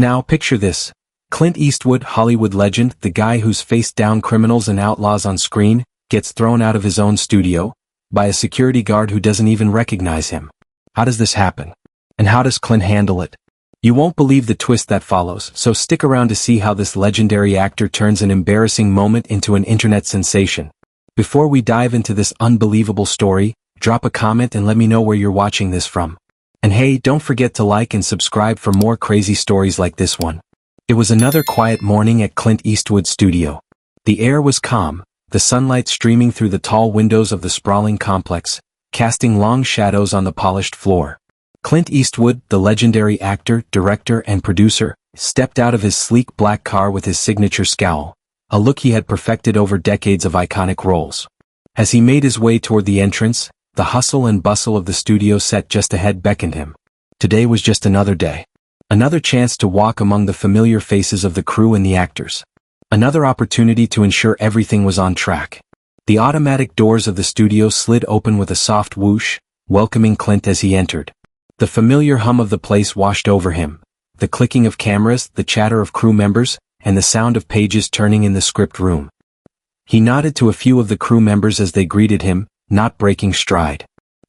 Now picture this. Clint Eastwood, Hollywood legend, the guy who's faced down criminals and outlaws on screen, gets thrown out of his own studio by a security guard who doesn't even recognize him. How does this happen? And how does Clint handle it? You won't believe the twist that follows, so stick around to see how this legendary actor turns an embarrassing moment into an internet sensation. Before we dive into this unbelievable story, drop a comment and let me know where you're watching this from. And hey, don't forget to like and subscribe for more crazy stories like this one. It was another quiet morning at Clint Eastwood's studio. The air was calm, the sunlight streaming through the tall windows of the sprawling complex, casting long shadows on the polished floor. Clint Eastwood, the legendary actor, director, and producer, stepped out of his sleek black car with his signature scowl, a look he had perfected over decades of iconic roles. As he made his way toward the entrance, the hustle and bustle of the studio set just ahead beckoned him. Today was just another day. Another chance to walk among the familiar faces of the crew and the actors. Another opportunity to ensure everything was on track. The automatic doors of the studio slid open with a soft whoosh, welcoming Clint as he entered. The familiar hum of the place washed over him, the clicking of cameras, the chatter of crew members, and the sound of pages turning in the script room. He nodded to a few of the crew members as they greeted him, not breaking stride.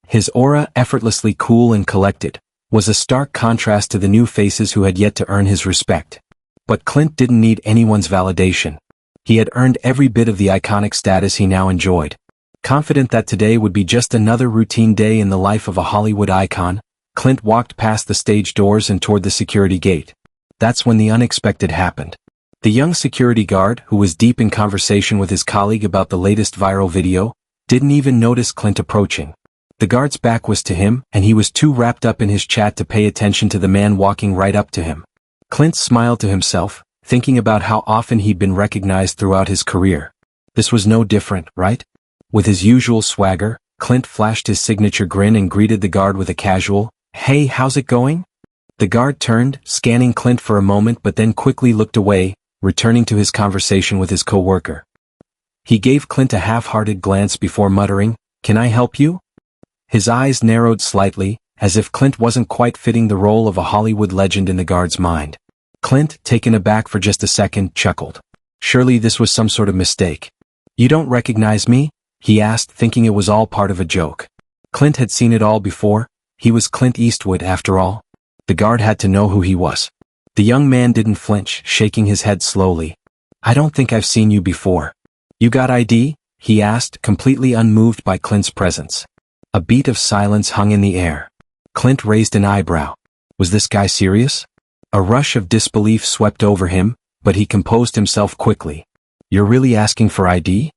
His aura, effortlessly cool and collected, was a stark contrast to the new faces who had yet to earn his respect. But Clint didn't need anyone's validation. He had earned every bit of the iconic status he now enjoyed. Confident that today would be just another routine day in the life of a Hollywood icon, Clint walked past the stage doors and toward the security gate. That's when the unexpected happened. The young security guard, who was deep in conversation with his colleague about the latest viral video, didn't even notice Clint approaching. The guard's back was to him, and he was too wrapped up in his chat to pay attention to the man walking right up to him. Clint smiled to himself, thinking about how often he'd been recognized throughout his career. This was no different, right? With his usual swagger, Clint flashed his signature grin and greeted the guard with a casual, "Hey, how's it going?" The guard turned, scanning Clint for a moment but then quickly looked away, returning to his conversation with his co-worker. He gave Clint a half-hearted glance before muttering, "Can I help you?" His eyes narrowed slightly, as if Clint wasn't quite fitting the role of a Hollywood legend in the guard's mind. Clint, taken aback for just a second, chuckled. Surely this was some sort of mistake. "You don't recognize me?" he asked, thinking it was all part of a joke. Clint had seen it all before. He was Clint Eastwood, after all. The guard had to know who he was. The young man didn't flinch, shaking his head slowly. "I don't think I've seen you before." "You got ID?" he asked, completely unmoved by Clint's presence. A beat of silence hung in the air. Clint raised an eyebrow. Was this guy serious? A rush of disbelief swept over him, but he composed himself quickly. "You're really asking for ID?"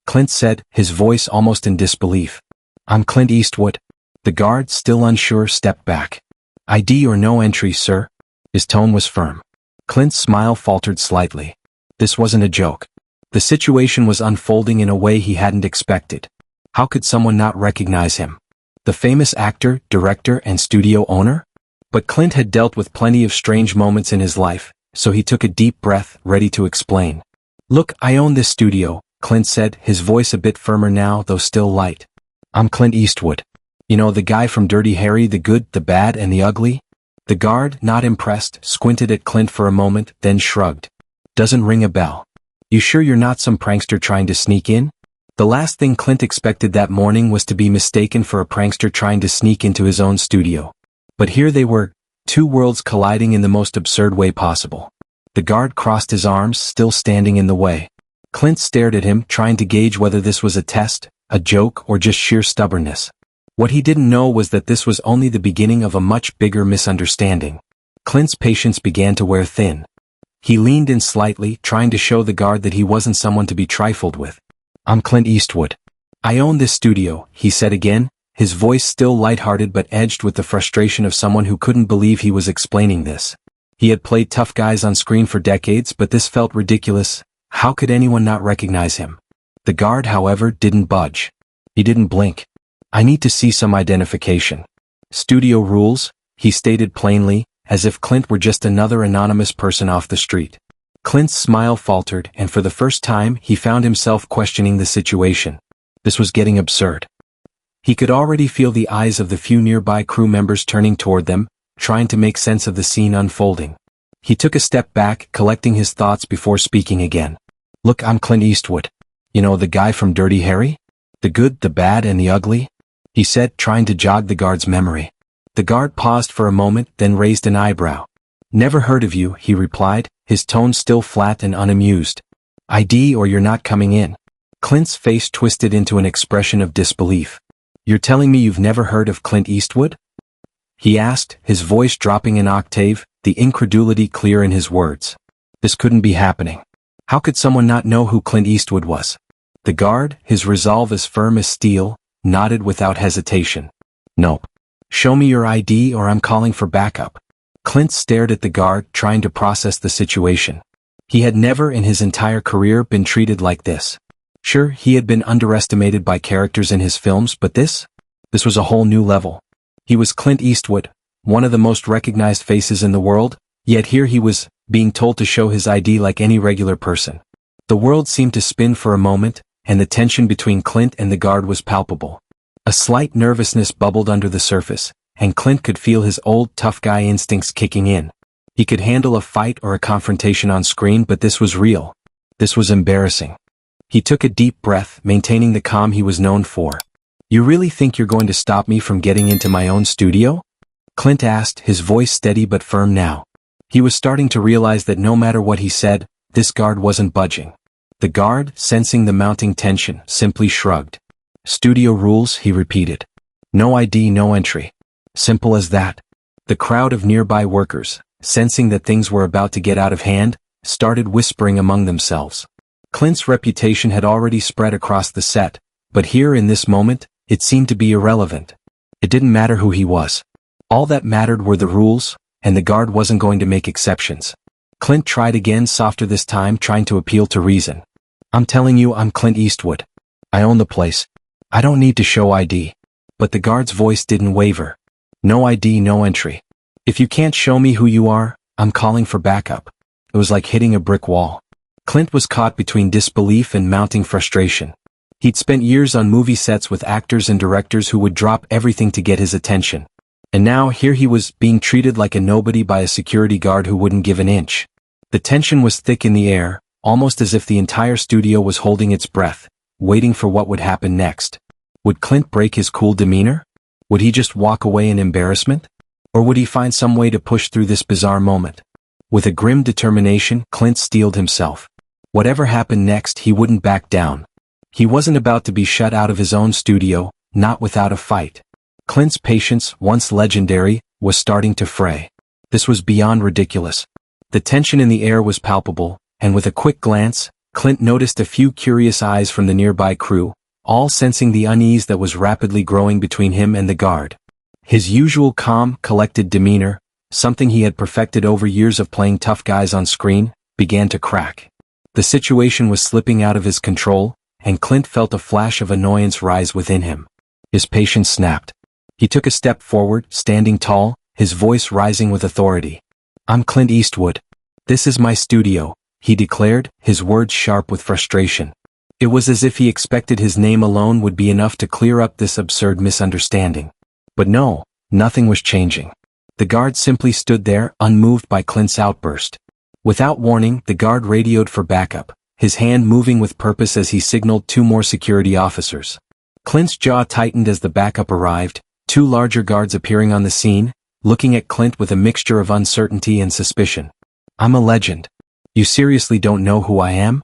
Clint said, his voice almost in disbelief. "I'm Clint Eastwood." The guard, still unsure, stepped back. "ID or no entry, sir." His tone was firm. Clint's smile faltered slightly. This wasn't a joke. The situation was unfolding in a way he hadn't expected. How could someone not recognize him? The famous actor, director, and studio owner? But Clint had dealt with plenty of strange moments in his life, so he took a deep breath, ready to explain. "Look, I own this studio," Clint said, his voice a bit firmer now, though still light. "I'm Clint Eastwood. You know, the guy from Dirty Harry, the good, the bad, and the ugly?" The guard, not impressed, squinted at Clint for a moment, then shrugged. "Doesn't ring a bell. You sure you're not some prankster trying to sneak in?" The last thing Clint expected that morning was to be mistaken for a prankster trying to sneak into his own studio. But here they were, two worlds colliding in the most absurd way possible. The guard crossed his arms, still standing in the way. Clint stared at him, trying to gauge whether this was a test, a joke, or just sheer stubbornness. What he didn't know was that this was only the beginning of a much bigger misunderstanding. Clint's patience began to wear thin. He leaned in slightly, trying to show the guard that he wasn't someone to be trifled with. "I'm Clint Eastwood. I own this studio," he said again, his voice still lighthearted but edged with the frustration of someone who couldn't believe he was explaining this. He had played tough guys on screen for decades, but this felt ridiculous. How could anyone not recognize him? The guard, however, didn't budge. He didn't blink. "I need to see some identification." "Studio rules," he stated plainly, as if Clint were just another anonymous person off the street. Clint's smile faltered, and for the first time he found himself questioning the situation. This was getting absurd. He could already feel the eyes of the few nearby crew members turning toward them, trying to make sense of the scene unfolding. He took a step back, collecting his thoughts before speaking again. Look, I'm Clint Eastwood. You know, the guy from Dirty Harry? The good, the bad, and the ugly? He said, trying to jog the guard's memory. The guard paused for a moment, then raised an eyebrow. Never heard of you, he replied, his tone still flat and unamused. ID or you're not coming in. Clint's face twisted into an expression of disbelief. You're telling me you've never heard of Clint Eastwood? He asked, his voice dropping an octave, the incredulity clear in his words. This couldn't be happening. How could someone not know who Clint Eastwood was? The guard, his resolve as firm as steel, nodded without hesitation. No. Show me your ID or I'm calling for backup. Clint stared at the guard, trying to process the situation. He had never in his entire career been treated like this. Sure, he had been underestimated by characters in his films, but this was a whole new level. He was Clint Eastwood, one of the most recognized faces in the world, yet here he was, being told to show his ID like any regular person. The world seemed to spin for a moment, and the tension between Clint and the guard was palpable. A slight nervousness bubbled under the surface, and Clint could feel his old tough guy instincts kicking in. He could handle a fight or a confrontation on screen, but this was real. This was embarrassing. He took a deep breath, maintaining the calm he was known for. You really think you're going to stop me from getting into my own studio? Clint asked, his voice steady but firm now. He was starting to realize that no matter what he said, this guard wasn't budging. The guard, sensing the mounting tension, simply shrugged. Studio rules, he repeated. No ID, no entry. Simple as that. The crowd of nearby workers, sensing that things were about to get out of hand, started whispering among themselves. Clint's reputation had already spread across the set, but here in this moment, it seemed to be irrelevant. It didn't matter who he was. All that mattered were the rules, and the guard wasn't going to make exceptions. Clint tried again, softer this time, trying to appeal to reason. I'm telling you, I'm Clint Eastwood. I own the place. I don't need to show ID. But the guard's voice didn't waver. No ID, no entry. If you can't show me who you are, I'm calling for backup. It was like hitting a brick wall. Clint was caught between disbelief and mounting frustration. He'd spent years on movie sets with actors and directors who would drop everything to get his attention. And now here he was, being treated like a nobody by a security guard who wouldn't give an inch. The tension was thick in the air, almost as if the entire studio was holding its breath, waiting for what would happen next. Would Clint break his cool demeanor? Would he just walk away in embarrassment? Or would he find some way to push through this bizarre moment? With a grim determination, Clint steeled himself. Whatever happened next, he wouldn't back down. He wasn't about to be shut out of his own studio, not without a fight. Clint's patience, once legendary, was starting to fray. This was beyond ridiculous. The tension in the air was palpable, and with a quick glance, Clint noticed a few curious eyes from the nearby crew, all sensing the unease that was rapidly growing between him and the guard. His usual calm, collected demeanor, something he had perfected over years of playing tough guys on screen, began to crack. The situation was slipping out of his control, and Clint felt a flash of annoyance rise within him. His patience snapped. He took a step forward, standing tall, his voice rising with authority. I'm Clint Eastwood. This is my studio, he declared, his words sharp with frustration. It was as if he expected his name alone would be enough to clear up this absurd misunderstanding. But no, nothing was changing. The guard simply stood there, unmoved by Clint's outburst. Without warning, the guard radioed for backup, his hand moving with purpose as he signaled 2 more security officers. Clint's jaw tightened as the backup arrived, 2 larger guards appearing on the scene, looking at Clint with a mixture of uncertainty and suspicion. I'm a legend. You seriously don't know who I am?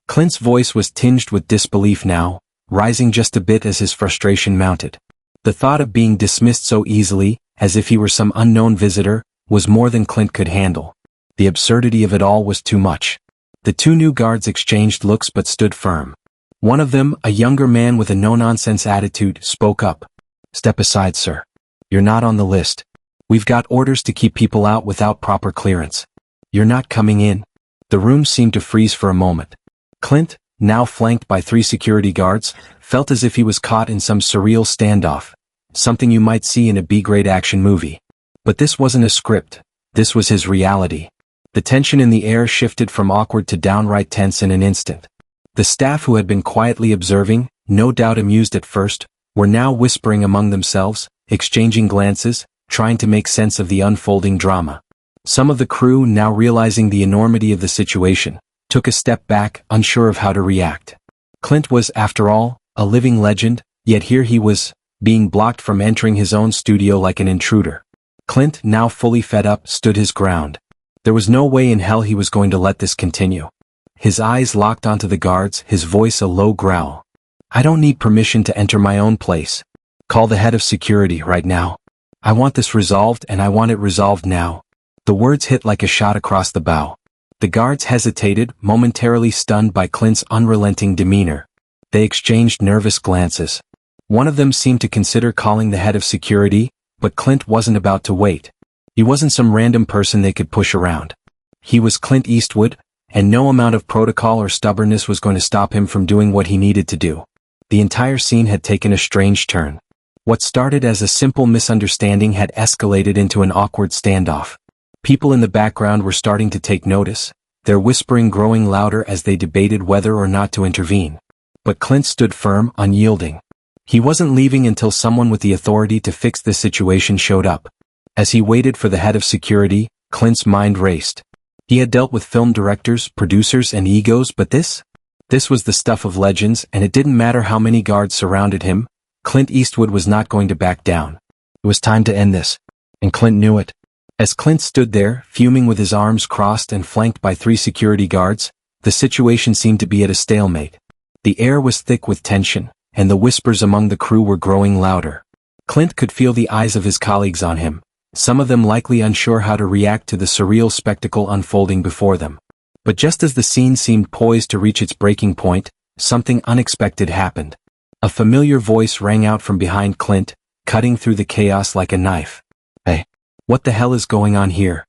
Clint's voice was tinged with disbelief now, rising just a bit as his frustration mounted. The thought of being dismissed so easily, as if he were some unknown visitor, was more than Clint could handle. The absurdity of it all was too much. The 2 new guards exchanged looks but stood firm. One of them, a younger man with a no-nonsense attitude, spoke up. Step aside, sir. You're not on the list. We've got orders to keep people out without proper clearance. You're not coming in. The room seemed to freeze for a moment. Clint, now flanked by 3 security guards, felt as if he was caught in some surreal standoff, something you might see in a B-grade action movie. But this wasn't a script. This was his reality. The tension in the air shifted from awkward to downright tense in an instant. The staff who had been quietly observing, no doubt amused at first, were now whispering among themselves, exchanging glances, trying to make sense of the unfolding drama. Some of the crew, now realizing the enormity of the situation, took a step back, unsure of how to react. Clint was, after all, a living legend, yet here he was, being blocked from entering his own studio like an intruder. Clint, now fully fed up, stood his ground. There was no way in hell he was going to let this continue. His eyes locked onto the guards, his voice a low growl. "I don't need permission to enter my own place. Call the head of security right now. I want this resolved, and I want it resolved now." The words hit like a shot across the bow. The guards hesitated, momentarily stunned by Clint's unrelenting demeanor. They exchanged nervous glances. One of them seemed to consider calling the head of security, but Clint wasn't about to wait. He wasn't some random person they could push around. He was Clint Eastwood, and no amount of protocol or stubbornness was going to stop him from doing what he needed to do. The entire scene had taken a strange turn. What started as a simple misunderstanding had escalated into an awkward standoff. People in the background were starting to take notice, their whispering growing louder as they debated whether or not to intervene. But Clint stood firm, unyielding. He wasn't leaving until someone with the authority to fix the situation showed up. As he waited for the head of security, Clint's mind raced. He had dealt with film directors, producers, and egos, but this was the stuff of legends, and it didn't matter how many guards surrounded him, Clint Eastwood was not going to back down. It was time to end this. And Clint knew it. As Clint stood there, fuming with his arms crossed and flanked by 3 security guards, the situation seemed to be at a stalemate. The air was thick with tension, and the whispers among the crew were growing louder. Clint could feel the eyes of his colleagues on him, some of them likely unsure how to react to the surreal spectacle unfolding before them. But just as the scene seemed poised to reach its breaking point, something unexpected happened. A familiar voice rang out from behind Clint, cutting through the chaos like a knife. "Hey, what the hell is going on here?"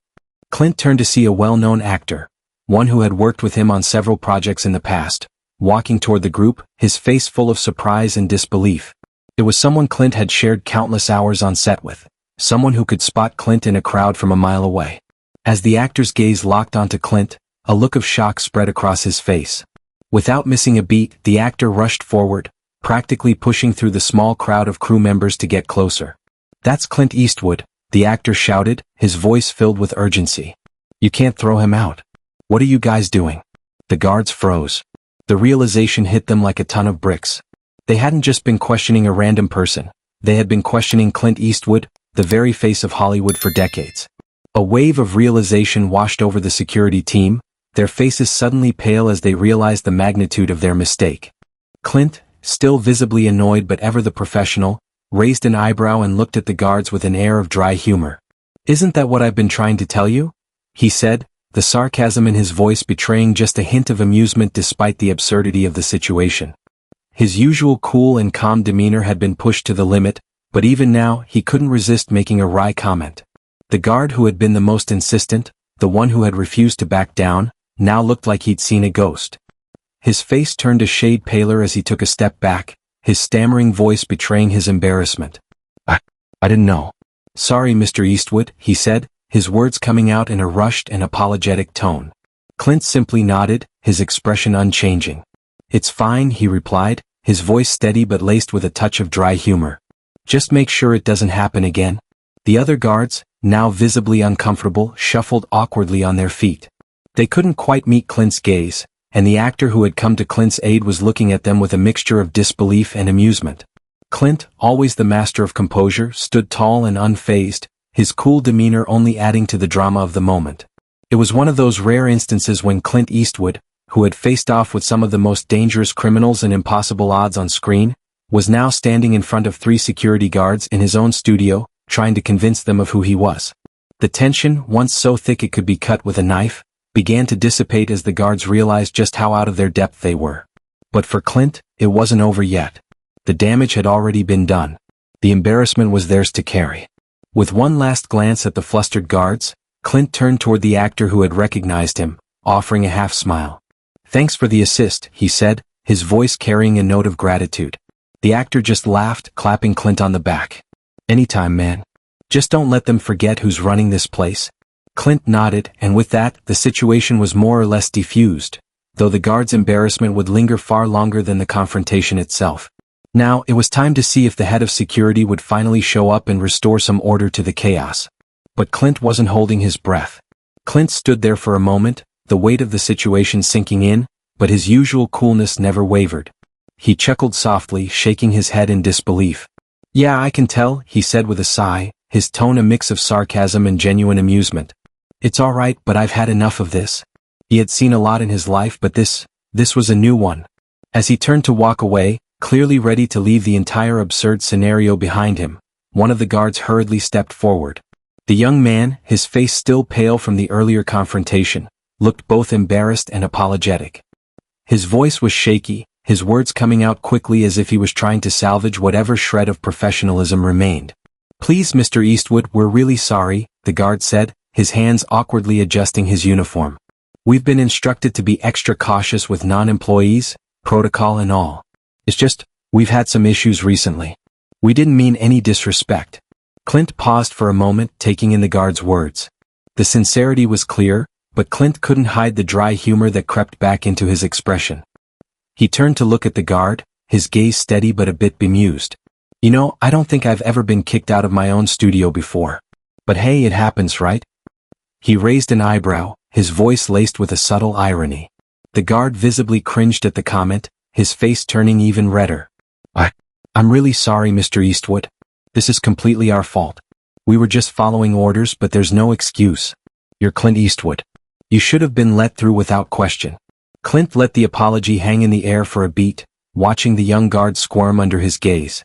Clint turned to see a well-known actor, one who had worked with him on several projects in the past, walking toward the group, his face full of surprise and disbelief. It was someone Clint had shared countless hours on set with, someone who could spot Clint in a crowd from a mile away. As the actor's gaze locked onto Clint, a look of shock spread across his face. Without missing a beat, the actor rushed forward, practically pushing through the small crowd of crew members to get closer. "That's Clint Eastwood," the actor shouted, his voice filled with urgency. "You can't throw him out. What are you guys doing?" The guards froze. The realization hit them like a ton of bricks. They hadn't just been questioning a random person, they had been questioning Clint Eastwood, the very face of Hollywood for decades. A wave of realization washed over the security team, their faces suddenly pale as they realized the magnitude of their mistake. Clint, still visibly annoyed but ever the professional, raised an eyebrow and looked at the guards with an air of dry humor. "Isn't that what I've been trying to tell you?" he said, the sarcasm in his voice betraying just a hint of amusement despite the absurdity of the situation. His usual cool and calm demeanor had been pushed to the limit, but even now he couldn't resist making a wry comment. The guard who had been the most insistent, the one who had refused to back down, now looked like he'd seen a ghost. His face turned a shade paler as he took a step back, his stammering voice betraying his embarrassment. I didn't know." "Sorry, Mr. Eastwood," he said, his words coming out in a rushed and apologetic tone. Clint simply nodded, his expression unchanging. "It's fine," he replied, his voice steady but laced with a touch of dry humor. "Just make sure it doesn't happen again." The other guards, now visibly uncomfortable, shuffled awkwardly on their feet. They couldn't quite meet Clint's gaze, and the actor who had come to Clint's aid was looking at them with a mixture of disbelief and amusement. Clint, always the master of composure, stood tall and unfazed, his cool demeanor only adding to the drama of the moment. It was one of those rare instances when Clint Eastwood, who had faced off with some of the most dangerous criminals and impossible odds on screen, was now standing in front of 3 security guards in his own studio, trying to convince them of who he was. The tension, once so thick it could be cut with a knife, began to dissipate as the guards realized just how out of their depth they were. But for Clint, it wasn't over yet. The damage had already been done. The embarrassment was theirs to carry. With one last glance at the flustered guards, Clint turned toward the actor who had recognized him, offering a half-smile. "Thanks for the assist," he said, his voice carrying a note of gratitude. The actor just laughed, clapping Clint on the back. "Anytime, man. Just don't let them forget who's running this place." Clint nodded, and with that, the situation was more or less defused, though the guard's embarrassment would linger far longer than the confrontation itself. Now, it was time to see if the head of security would finally show up and restore some order to the chaos. But Clint wasn't holding his breath. Clint stood there for a moment, the weight of the situation sinking in, but his usual coolness never wavered. He chuckled softly, shaking his head in disbelief. "Yeah, I can tell," he said with a sigh, his tone a mix of sarcasm and genuine amusement. "It's all right, but I've had enough of this." He had seen a lot in his life, but this was a new one. As he turned to walk away, clearly ready to leave the entire absurd scenario behind him, one of the guards hurriedly stepped forward. The young man, his face still pale from the earlier confrontation, looked both embarrassed and apologetic. His voice was shaky, his words coming out quickly as if he was trying to salvage whatever shred of professionalism remained. "Please, Mr. Eastwood, we're really sorry," the guard said, his hands awkwardly adjusting his uniform. "We've been instructed to be extra cautious with non-employees, protocol and all. It's just, we've had some issues recently. We didn't mean any disrespect." Clint paused for a moment, taking in the guard's words. The sincerity was clear, but Clint couldn't hide the dry humor that crept back into his expression. He turned to look at the guard, his gaze steady but a bit bemused. "You know, I don't think I've ever been kicked out of my own studio before. But hey, it happens, right?" He raised an eyebrow, his voice laced with a subtle irony. The guard visibly cringed at the comment, his face turning even redder. I'm really sorry, Mr. Eastwood. This is completely our fault. We were just following orders, but there's no excuse. You're Clint Eastwood. You should have been let through without question." Clint let the apology hang in the air for a beat, watching the young guard squirm under his gaze.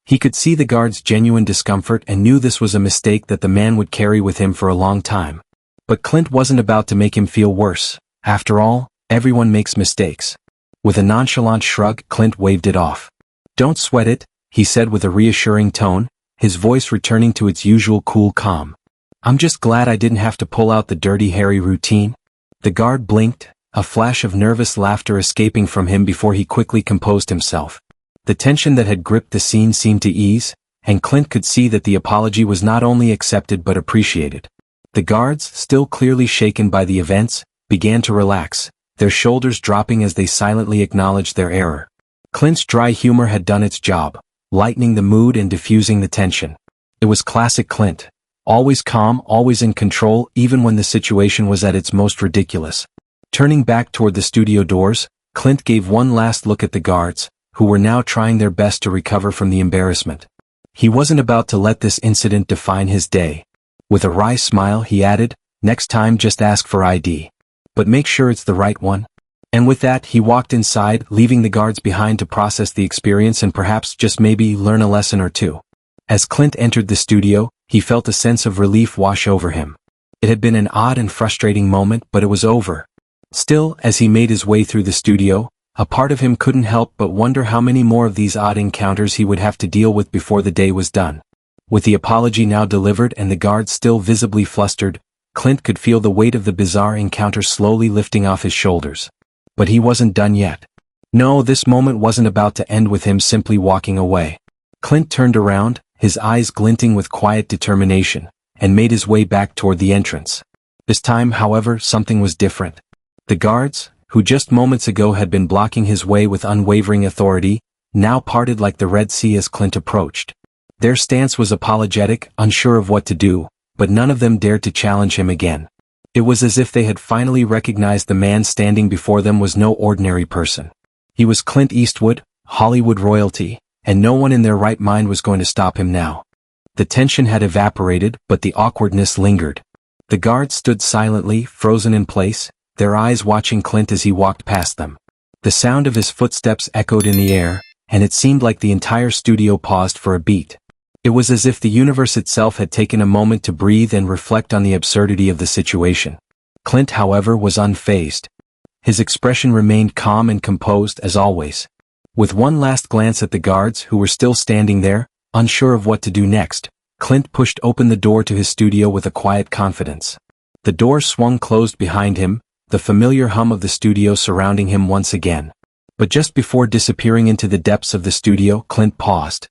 He could see the guard's genuine discomfort and knew this was a mistake that the man would carry with him for a long time. But Clint wasn't about to make him feel worse. After all, everyone makes mistakes. With a nonchalant shrug, Clint waved it off. "Don't sweat it," he said with a reassuring tone, his voice returning to its usual cool calm. "I'm just glad I didn't have to pull out the Dirty Harry routine." The guard blinked, a flash of nervous laughter escaping from him before he quickly composed himself. The tension that had gripped the scene seemed to ease, and Clint could see that the apology was not only accepted but appreciated. The guards, still clearly shaken by the events, began to relax, their shoulders dropping as they silently acknowledged their error. Clint's dry humor had done its job, lightening the mood and diffusing the tension. It was classic Clint. Always calm, always in control, even when the situation was at its most ridiculous. Turning back toward the studio doors, Clint gave one last look at the guards, who were now trying their best to recover from the embarrassment. He wasn't about to let this incident define his day. With a wry smile, he added, "Next time just ask for ID. But make sure it's the right one." And with that, he walked inside, leaving the guards behind to process the experience and perhaps just maybe learn a lesson or two. As Clint entered the studio, he felt a sense of relief wash over him. It had been an odd and frustrating moment, but it was over. Still, as he made his way through the studio, a part of him couldn't help but wonder how many more of these odd encounters he would have to deal with before the day was done. With the apology now delivered and the guards still visibly flustered, Clint could feel the weight of the bizarre encounter slowly lifting off his shoulders. But he wasn't done yet. No, this moment wasn't about to end with him simply walking away. Clint turned around, his eyes glinting with quiet determination, and made his way back toward the entrance. This time, however, something was different. The guards, who just moments ago had been blocking his way with unwavering authority, now parted like the Red Sea as Clint approached. Their stance was apologetic, unsure of what to do, but none of them dared to challenge him again. It was as if they had finally recognized the man standing before them was no ordinary person. He was Clint Eastwood, Hollywood royalty, and no one in their right mind was going to stop him now. The tension had evaporated, but the awkwardness lingered. The guards stood silently, frozen in place, their eyes watching Clint as he walked past them. The sound of his footsteps echoed in the air, and it seemed like the entire studio paused for a beat. It was as if the universe itself had taken a moment to breathe and reflect on the absurdity of the situation. Clint, however, was unfazed. His expression remained calm and composed as always. With one last glance at the guards who were still standing there, unsure of what to do next, Clint pushed open the door to his studio with a quiet confidence. The door swung closed behind him, the familiar hum of the studio surrounding him once again. But just before disappearing into the depths of the studio, Clint paused.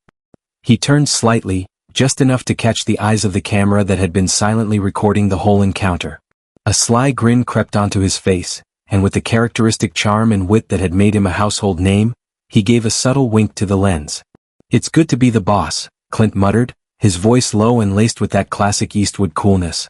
He turned slightly, just enough to catch the eyes of the camera that had been silently recording the whole encounter. A sly grin crept onto his face, and with the characteristic charm and wit that had made him a household name, he gave a subtle wink to the lens. "It's good to be the boss," Clint muttered, his voice low and laced with that classic Eastwood coolness.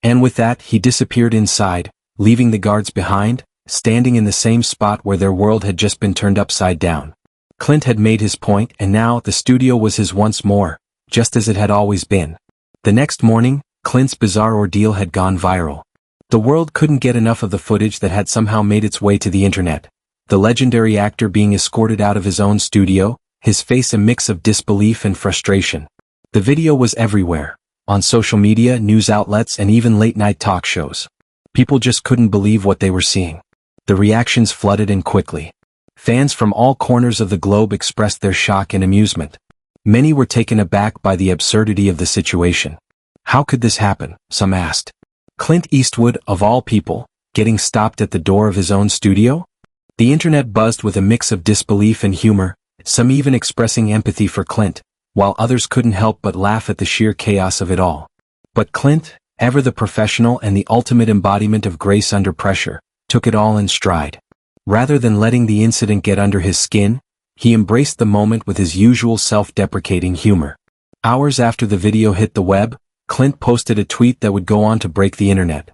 And with that, he disappeared inside, leaving the guards behind, standing in the same spot where their world had just been turned upside down. Clint had made his point, and now the studio was his once more, just as it had always been. The next morning, Clint's bizarre ordeal had gone viral. The world couldn't get enough of the footage that had somehow made its way to the internet. The legendary actor being escorted out of his own studio, his face a mix of disbelief and frustration. The video was everywhere, on social media, news outlets, and even late-night talk shows. People just couldn't believe what they were seeing. The reactions flooded in quickly. Fans from all corners of the globe expressed their shock and amusement. Many were taken aback by the absurdity of the situation. How could this happen? Some asked. Clint Eastwood, of all people, getting stopped at the door of his own studio? The internet buzzed with a mix of disbelief and humor, some even expressing empathy for Clint, while others couldn't help but laugh at the sheer chaos of it all. But Clint, ever the professional and the ultimate embodiment of grace under pressure, took it all in stride. Rather than letting the incident get under his skin, he embraced the moment with his usual self-deprecating humor. Hours after the video hit the web, Clint posted a tweet that would go on to break the internet.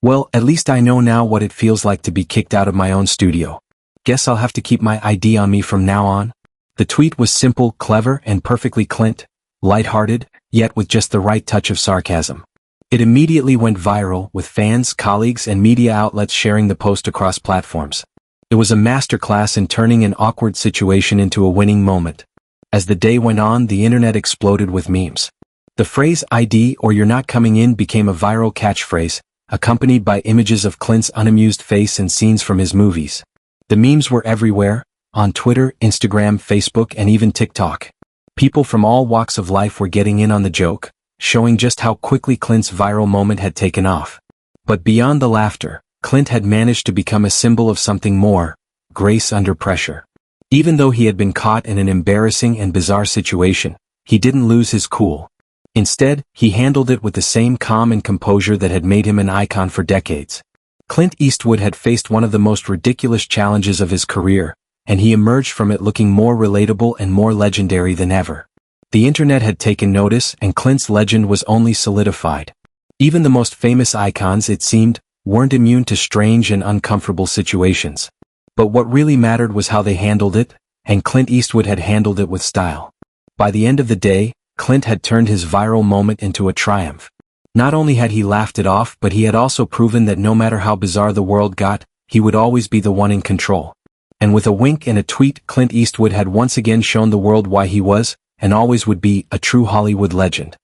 "Well, at least I know now what it feels like to be kicked out of my own studio. Guess I'll have to keep my ID on me from now on." The tweet was simple, clever, and perfectly Clint, lighthearted, yet with just the right touch of sarcasm. It immediately went viral, with fans, colleagues, and media outlets sharing the post across platforms. It was a masterclass in turning an awkward situation into a winning moment. As the day went on, the internet exploded with memes. The phrase "ID or you're not coming in" became a viral catchphrase, accompanied by images of Clint's unamused face and scenes from his movies. The memes were everywhere, on Twitter, Instagram, Facebook, and even TikTok. People from all walks of life were getting in on the joke, showing just how quickly Clint's viral moment had taken off. But beyond the laughter, Clint had managed to become a symbol of something more: grace under pressure. Even though he had been caught in an embarrassing and bizarre situation, he didn't lose his cool. Instead, he handled it with the same calm and composure that had made him an icon for decades. Clint Eastwood had faced one of the most ridiculous challenges of his career, and he emerged from it looking more relatable and more legendary than ever. The internet had taken notice, and Clint's legend was only solidified. Even the most famous icons, it seemed, weren't immune to strange and uncomfortable situations. But what really mattered was how they handled it, and Clint Eastwood had handled it with style. By the end of the day, Clint had turned his viral moment into a triumph. Not only had he laughed it off, but he had also proven that no matter how bizarre the world got, he would always be the one in control. And with a wink and a tweet, Clint Eastwood had once again shown the world why he was, and always would be, a true Hollywood legend.